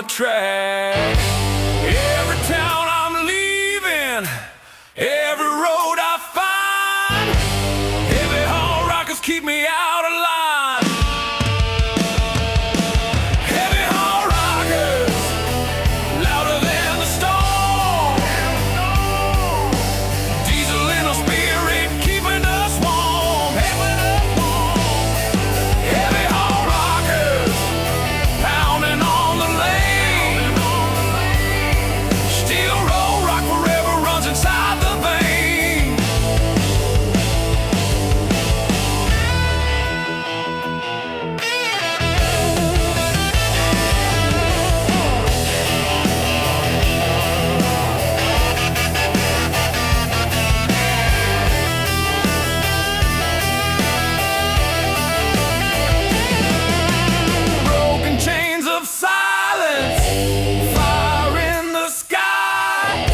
the track. Every town I'm leaving, every road I find, heavy haul rockers keep me out of line. Heavy haul rockers, louder than the storm. Diesel in our spirit, keeping us warm. Heavy haul rockers, pounding on the lane. Steel roll rock forever runs inside the vein. Broken chains of silence, fire in the sky.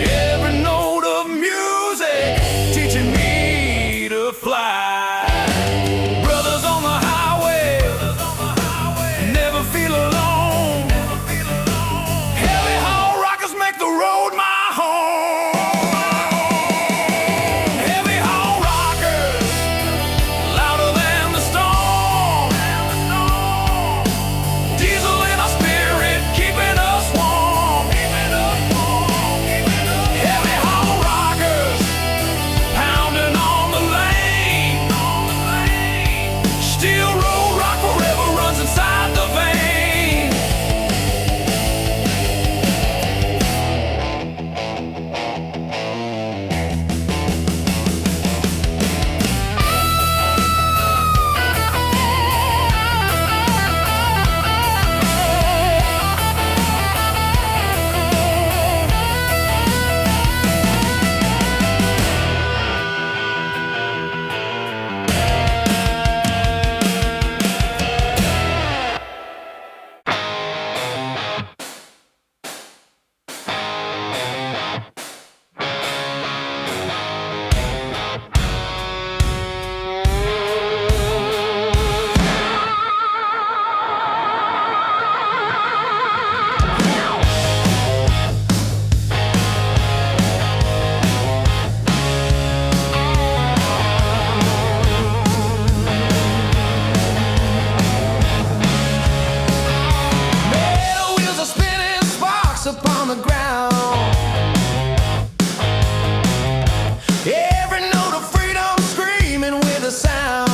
Every note of music teaching me to fly. Brothers on the highway, never feel alone. Heavy haul rockers make the road my home. Heavy haul rockers, louder than the storm. Diesel in our spirit, keeping us warm. Heavy haul rockers, pounding on the lane. Steel roll rock forever runs inside the vein. Metal wheels are spinning, sparks upon the ground. Every note of freedom screaming with a sound.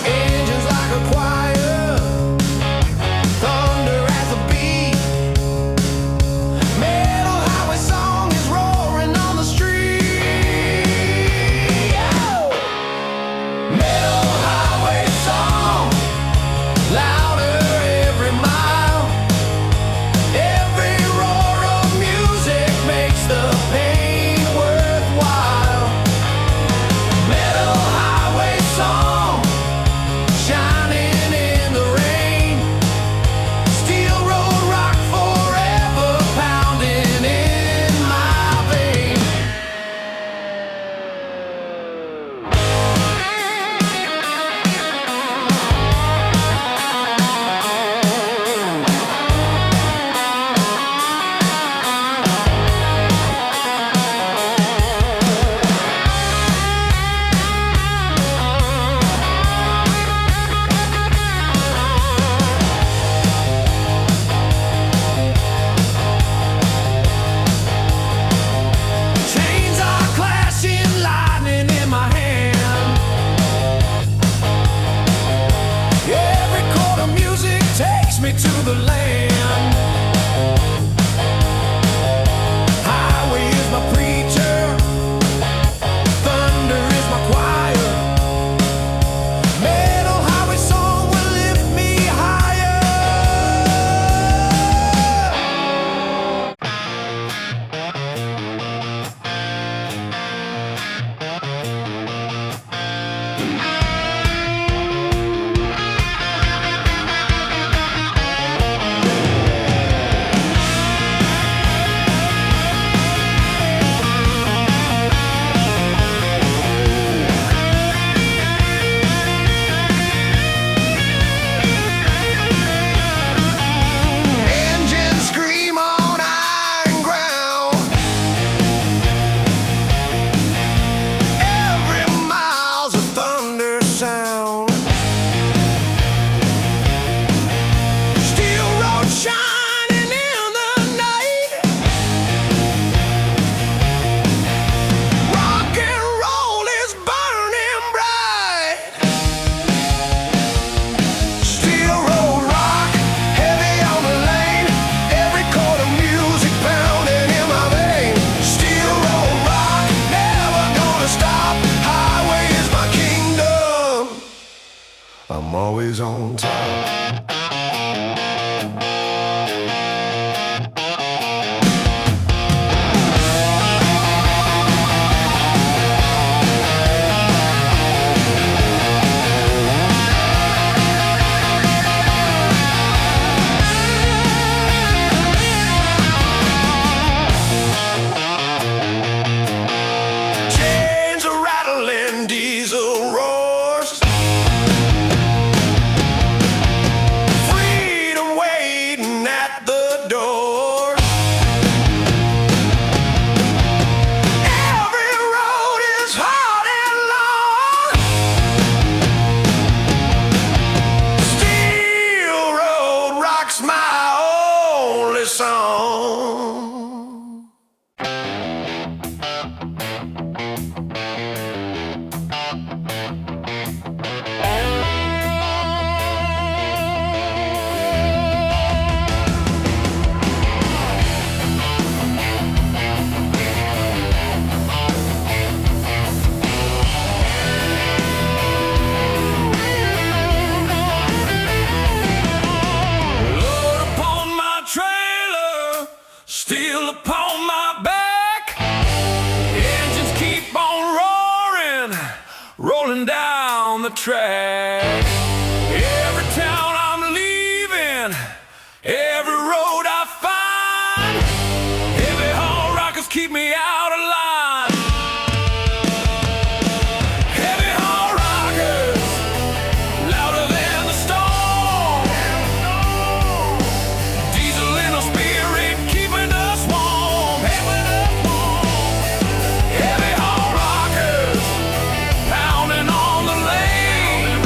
Engines like a choir, thunder as a beat. Metal highway song is roaring on the street. Oh! Metal highway song, louder every mile. Every roar of music makes the pain worthwhile. I'm always on top. Chains are rattling, diesel roars, freedom waiting at the door. Every road is hard and long. Steel road rocks my only song. Steel upon my back, engines keep on roaring, rolling down the track. Every town I'm leaving, every road I find, heavy haul rockers keep me out of line. Heavy haul rockers, louder than the storm. Diesel in a spirit, keeping us warm. Heavy haul rockers, pounding on the lane.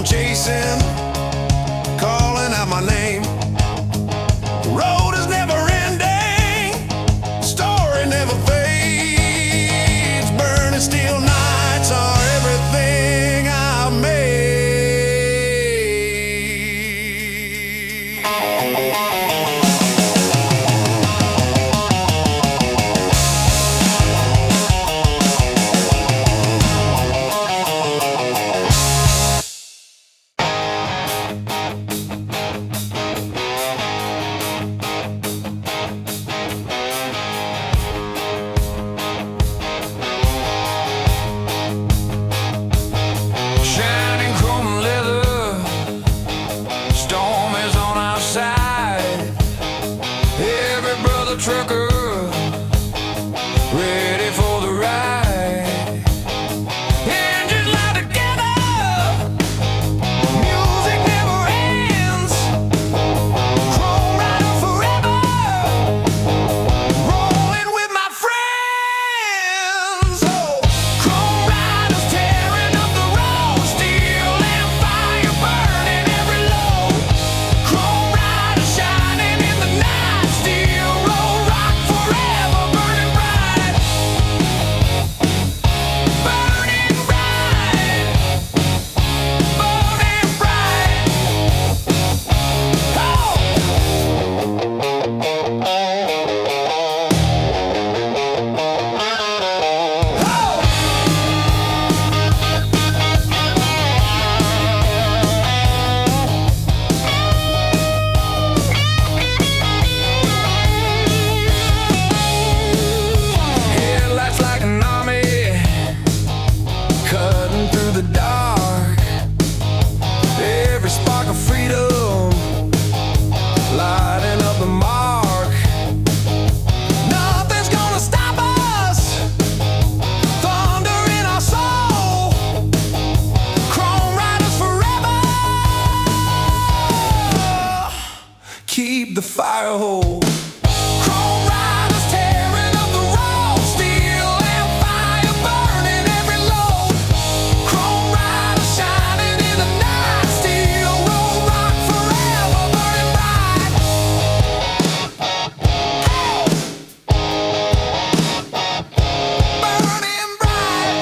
chasing, calling out my name. Road is never ending, story never fades. Burning steel nights are everything I made. Trucker, ready for the ride. Engines loud together, music never ends. Chrome rider forever, rolling with my friends. Oh, chrome riders tearing up the road, steel and fire burning every load. Chrome riders shining in the night, steel forever burning bright, burning bright, burning bright. Headlights like an army, cutting through the dark. Every spark of freedom, lighting up the mark. Nothing's gonna stop us, thunder in our soul. Chrome riders forever, keep the fire whole. Chrome riders tearing up the road, steel and fire burning every load. Chrome riders shining in the night, steel roll rock forever burning bright. Burning bright.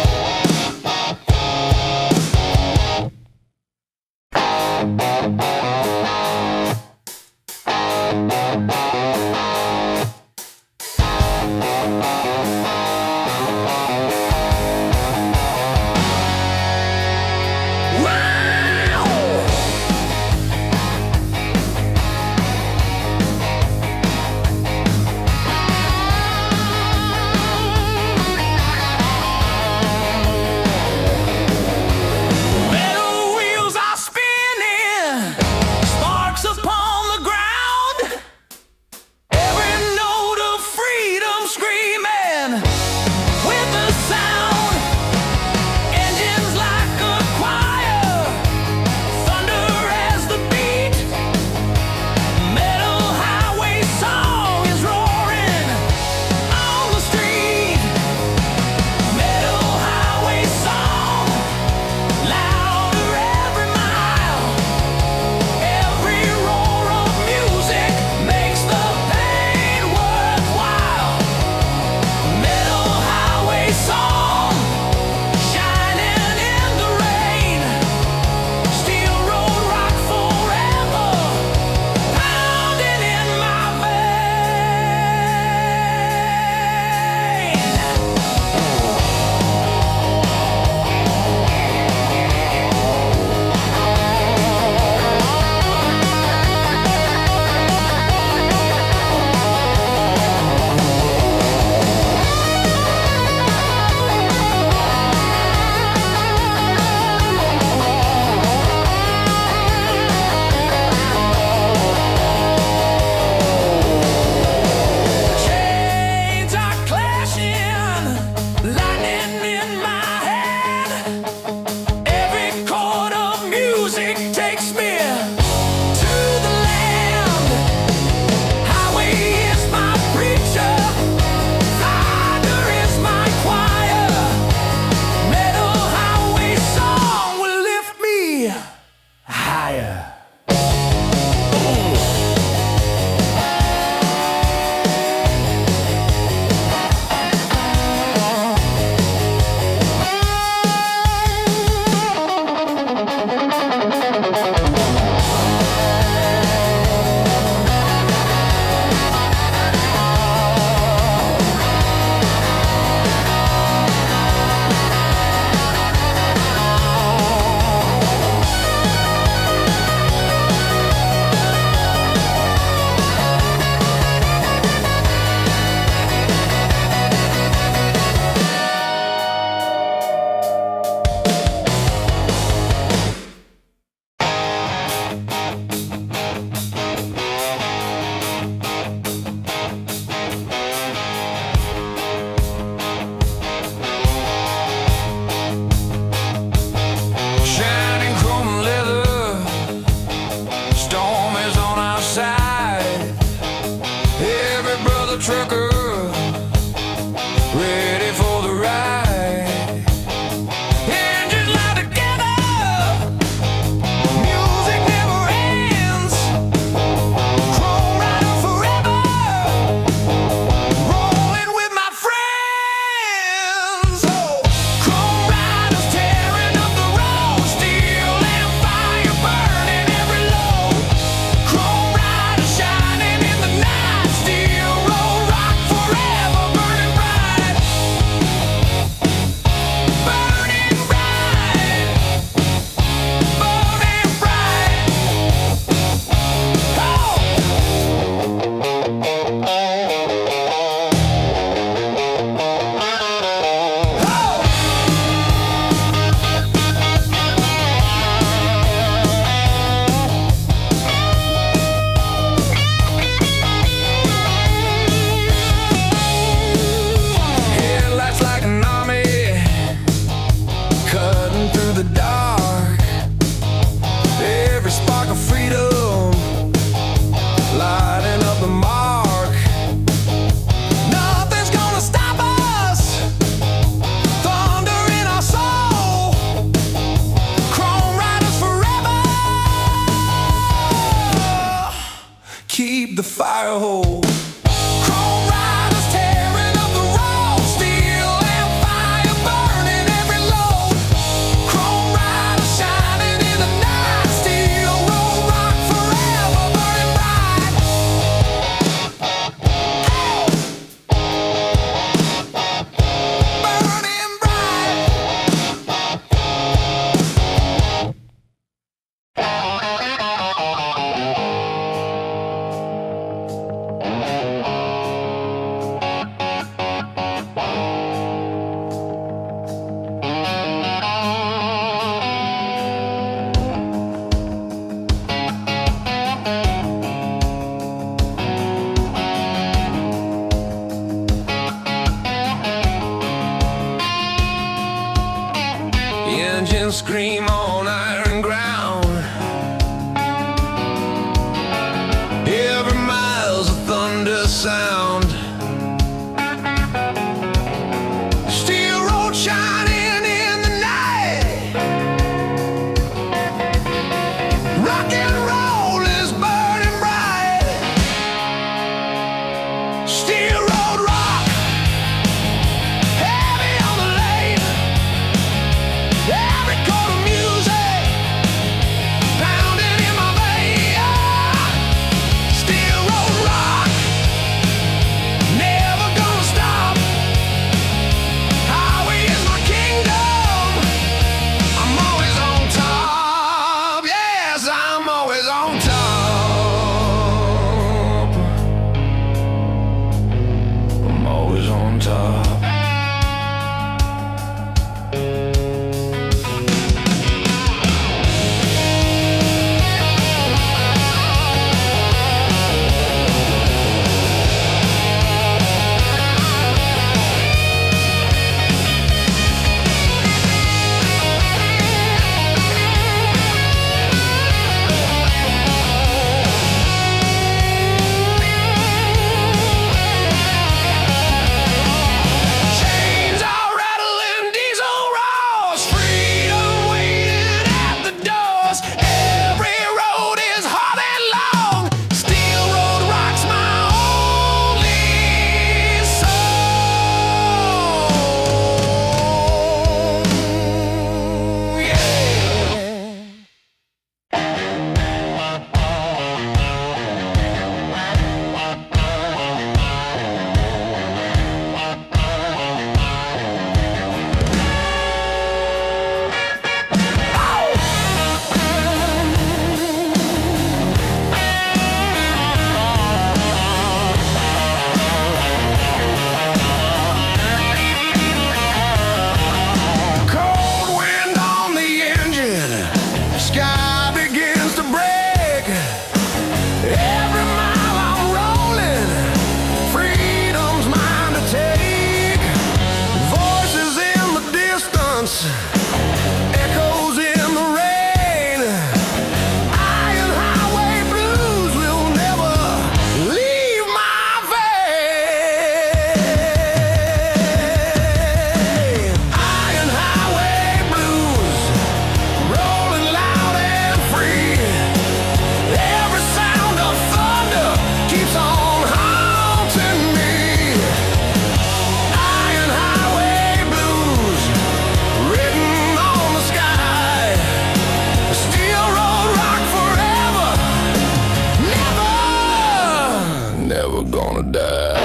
lighting up the mark. Nothing's gonna stop us. Thunder in our soul. Chrome riders forever. Keep the fire whole. Chrome riders tearing up the road. Steel and fire burning every load. Chrome riders shining in the night. Steel road rock forever, burning bright. Burning engines scream on iron ground. Every mile's a thunder sound. Steel road shining in the night. Rock and roll is burning bright. Steel road rock, heavy on the lane. Every chord of music pounding in my veins. Steel road rock, never gonna stop. Highway is my kingdom. I'm always on top. Yes, I'm always on top. I'm always on top. Chains are rattling, diesel roars, freedom waiting at the doors. Every road is hard and long. Steel road rocks my only song. Yeah. Cold wind on the engine, sky begins to break. Every mile I'm rolling, freedom's mine to take. Voices in the distance, echoes in the rain. Iron highway blues will never leave my vein. Iron highway blues, rolling loud and free. Every sound of thunder keeps on haunting me. Iron highway blues, written on the sky. Steel road rock forever, never gonna die.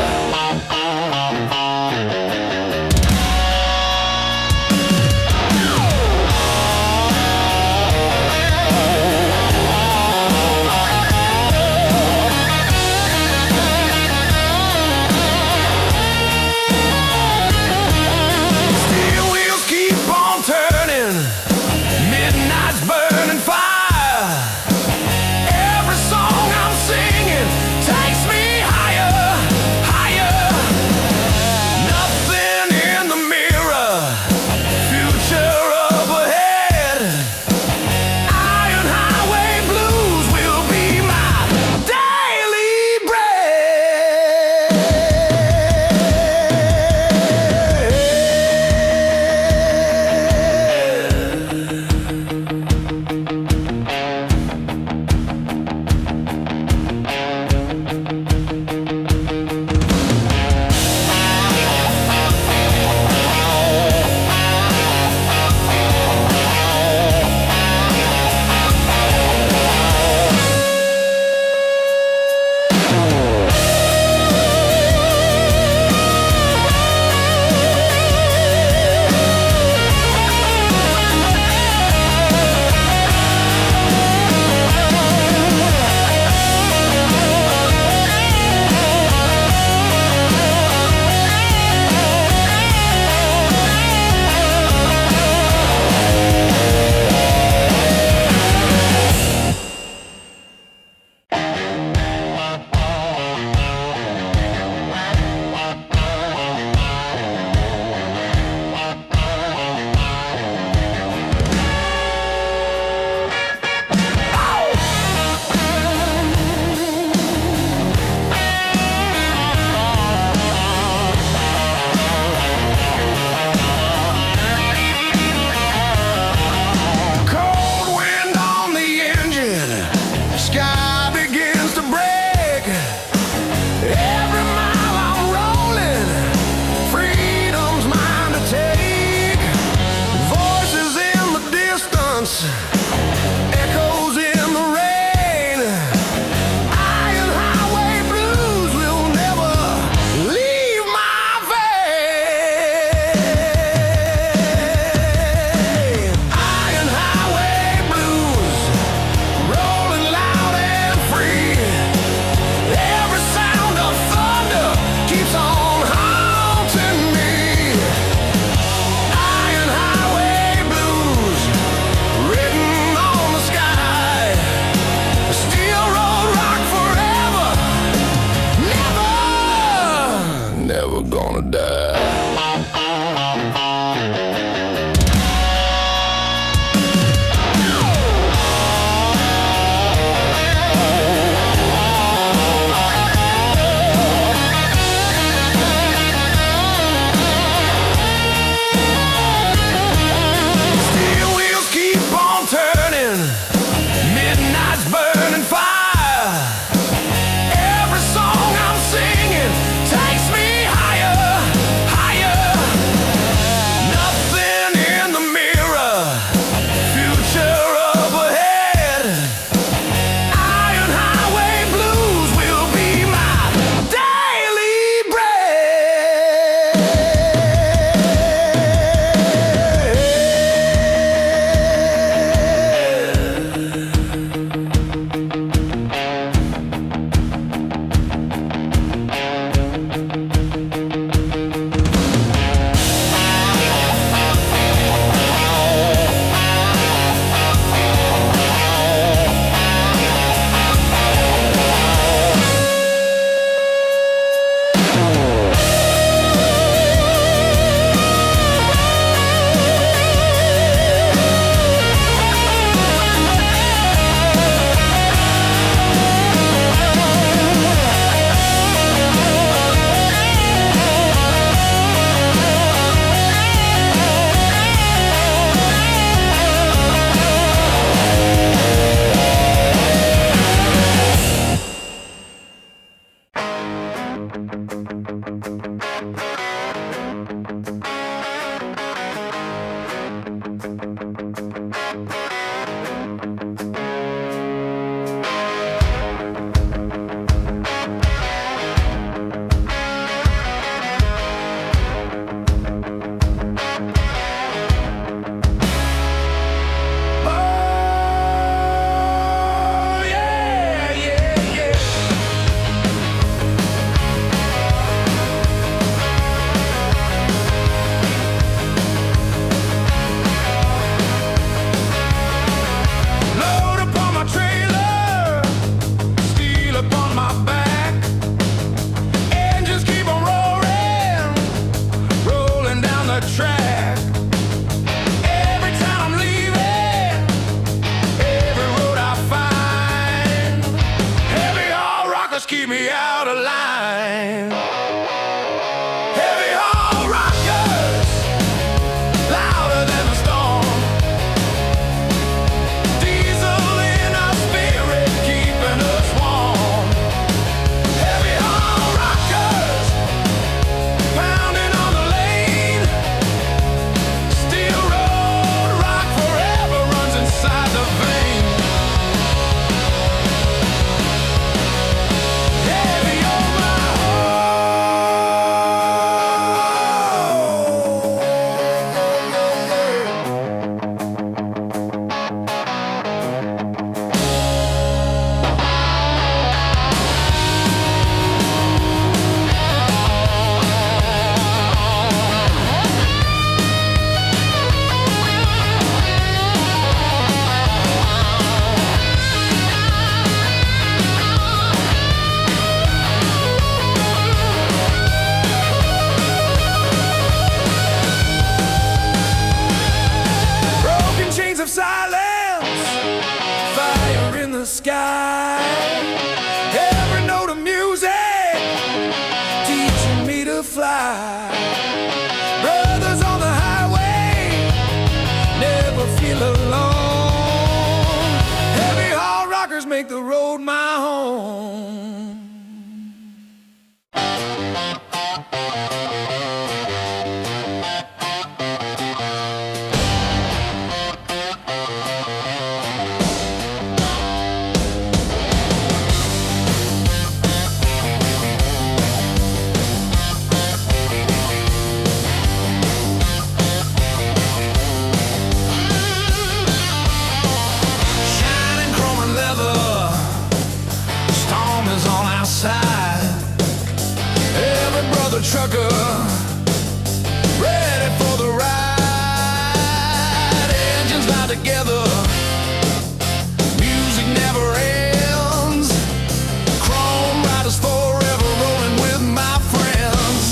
Steel wheels keep on turning, midnight's burning fire. Every song I'm singing takes me higher, gonna die. Keep me out of line. Heavy haul rockers, louder than a storm. Diesel in our spirit, keeping us warm. Heavy haul rockers, pounding on the lane. Steel road rock forever runs inside the vein. Of silence, fire in the sky, every note of music teaching me to fly. Brothers on the highway never feel alone. Heavy haul rockers make the road my home. Every brother trucker ready for the ride. Engines lie together, music never ends. Chrome riders forever rolling with my friends.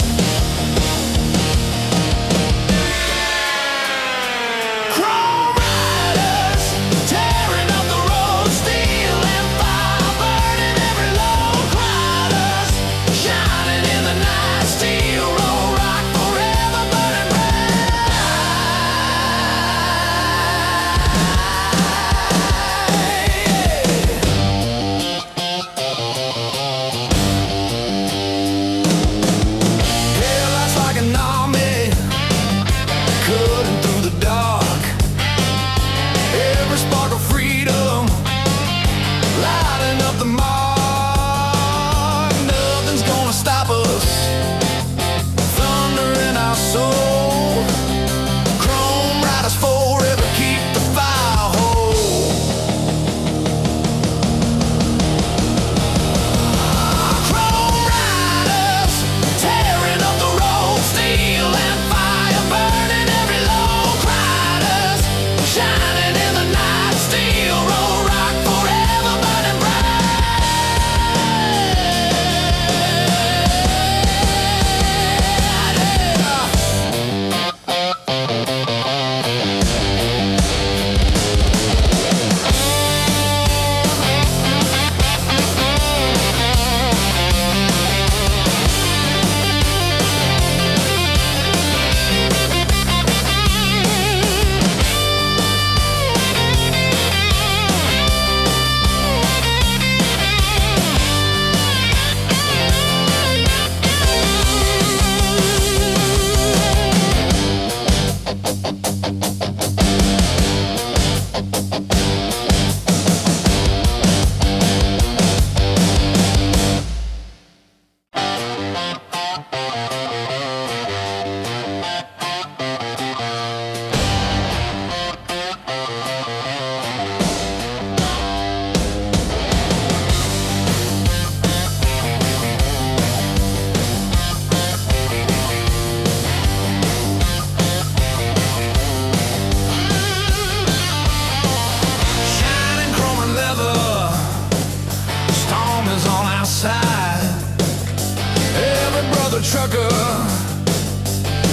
worker,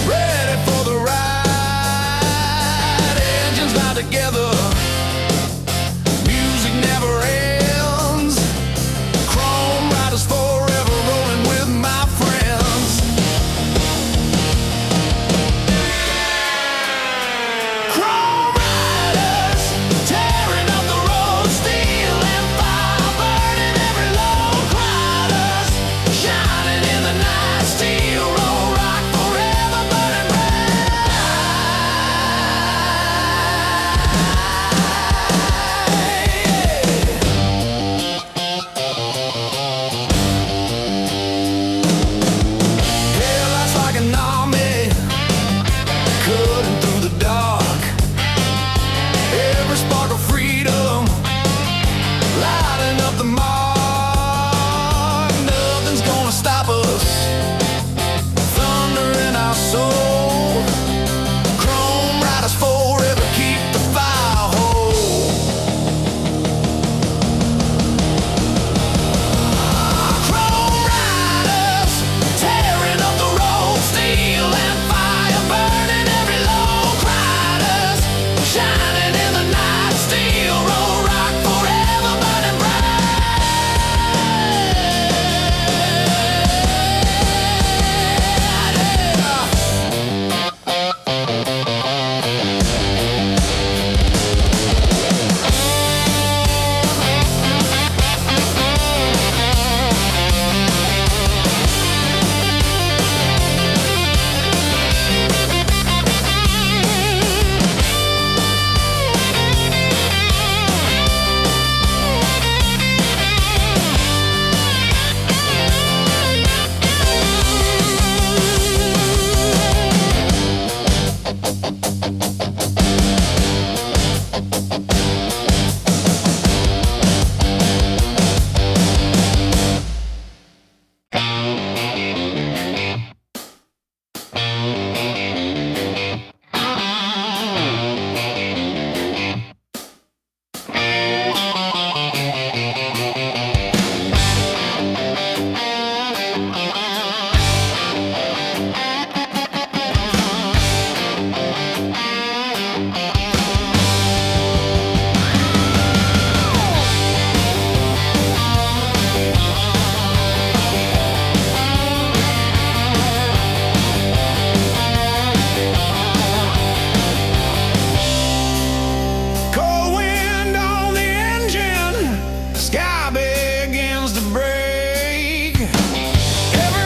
ready for the ride. Engines lie together, music never ends. Chrome riders forever, rolling with my friends. Chrome riders, tearing up the road, steel and fire, burning every load. Riders, shining in the night, steel roll, rock forever, burning headlights like an army, cutting through the dark. Every spark of freedom, lighting up the mark. Nothing's gonna stop us, thunder in our soul. Chrome riders forever, keep the fire whole. Chrome riders, tearing up the road, steel and fire, burning every load. Riders, shining in the night, steel roll, rock forever, burning cold wind on the engine, sky begins to break. Every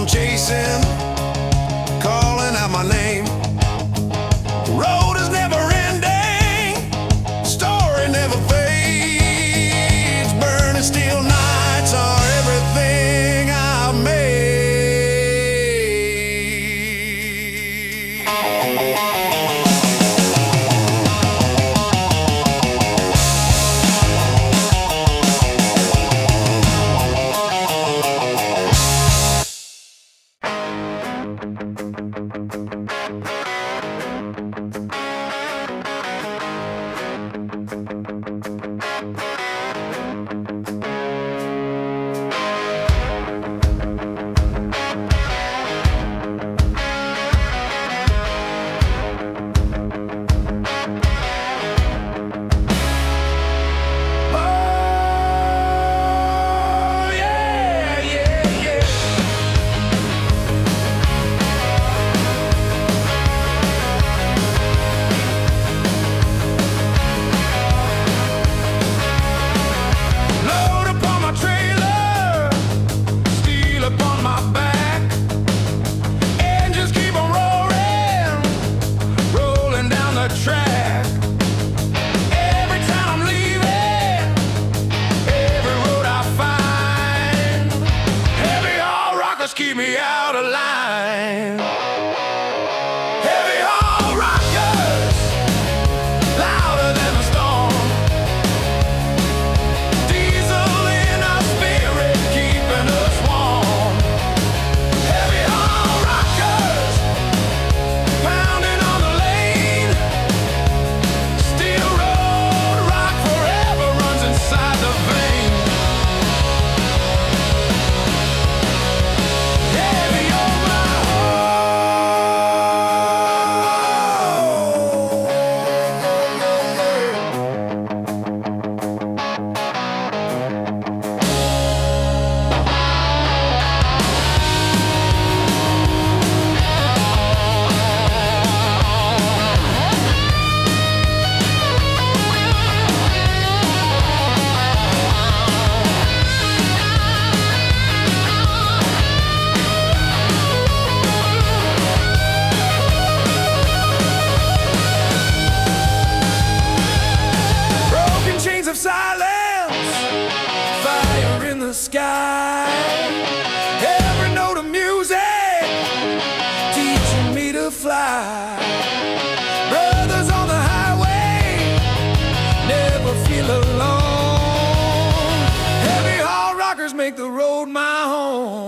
chasing, calling out my name. Road is never ending, story never fades. Burning steel nights are everything I made. Track. Every time I'm leaving, every road I find, heavy haul rockers keep me out of line. Heavy haul rockers, louder than a storm. Diesel in our spirit, keeping us warm. Heavy haul rockers, pounding on the lane. Steel road rock forever runs inside the vein. Heavy on my of silence, fire in the sky. Every note of music teaching me to fly. Brothers on the highway never feel alone. Heavy haul rockers make the road my home.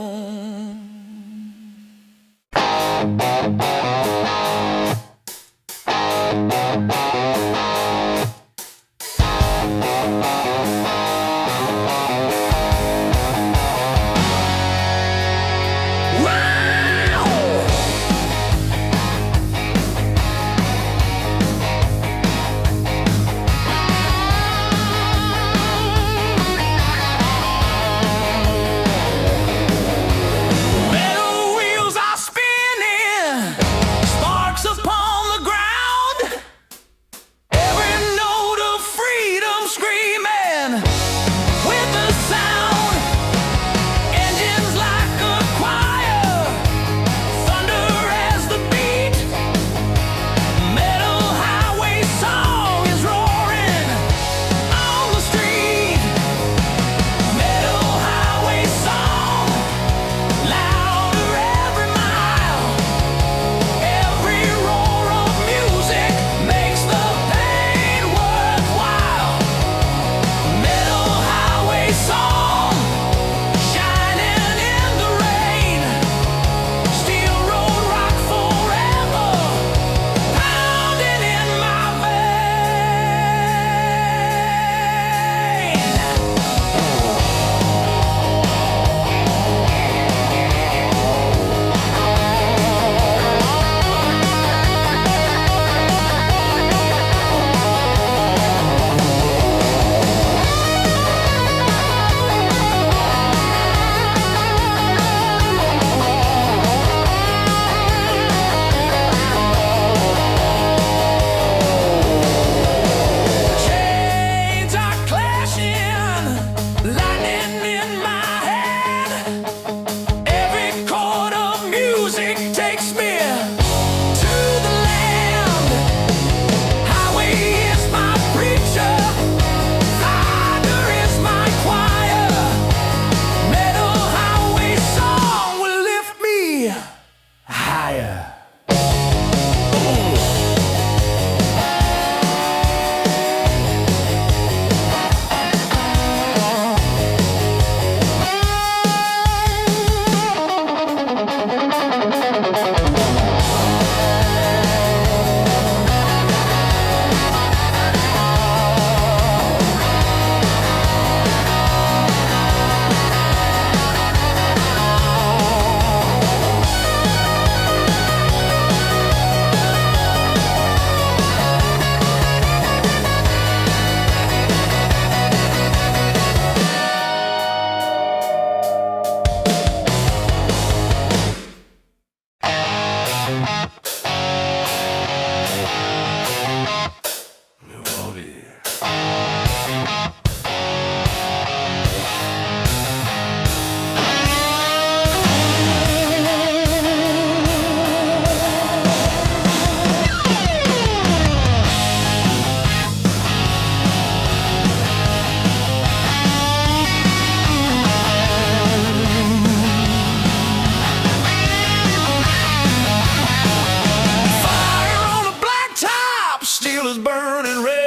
wheel is burning red.